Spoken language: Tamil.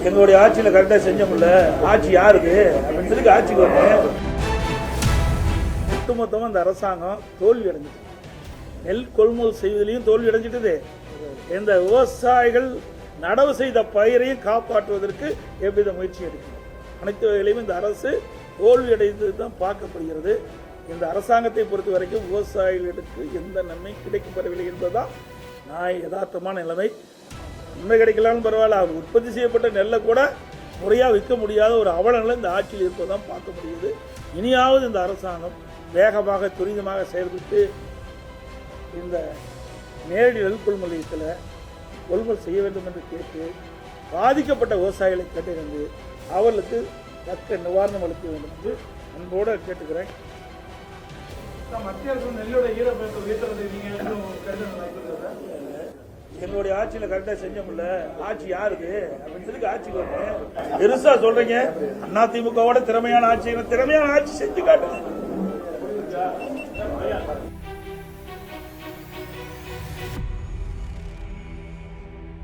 எங்களுடைய ஆட்சியில் கரெக்டாக செஞ்ச முடியல, ஆட்சி யாருக்கு அப்படின்னு சொல்லி ஆட்சிக்கு வந்து ஒட்டுமொத்தமாக இந்த அரசாங்கம் தோல்வி அடைஞ்சிட்டு, நெல் கொள்முதல் செய்வதிலையும் தோல்வி அடைஞ்சிட்டது. இந்த விவசாயிகள் நடவு செய்த பயிரையும் காப்பாற்றுவதற்கு எவ்வித முயற்சி எடுக்கணும். அனைத்து வகையிலையும் இந்த அரசு தோல்வி அடைந்தது தான் பார்க்கப்படுகிறது. இந்த அரசாங்கத்தை பொறுத்த வரைக்கும் விவசாயிகளுக்கு எந்த நன்மை கிடைக்கப்படவில்லை என்பதுதான் யதார்த்தமான நிலைமை. நன்மை கிடைக்கலான்னு பரவாயில்ல, அவர் உற்பத்தி செய்யப்பட்ட நெல்லை கூட முறையாக விற்க முடியாத ஒரு அவலநிலை இந்த ஆட்சியில் இருப்பதான் பார்க்க முடியுது. இனியாவது இந்த அரசாங்கம் வேகமாக துரிதமாக செயல்பட்டு இந்த நேரடி நெல் கொள்முதல் நிலையத்தில் கொள்முதல் செய்ய வேண்டும் என்று கேட்டு பாதிக்கப்பட்ட விவசாயிகளை கேட்டறிந்து அவர்களுக்கு தக்க நிவாரணம் அளிக்க வேண்டும் என்று அன்போடு கேட்டுக்கிறேன். மத்திய அரசு நெல்லோட ஈரப்பதத்தை உயர்த்துறது எங்களுடைய ஆட்சியில் கரெக்டாக செஞ்ச முடியல, ஆட்சி யாருக்கு அப்படின்னு சொல்லி ஆட்சிக்கு வந்து பெருசா சொல்றீங்க. அதிமுகவோட திறமையான ஆட்சி செஞ்சு காட்டுங்க.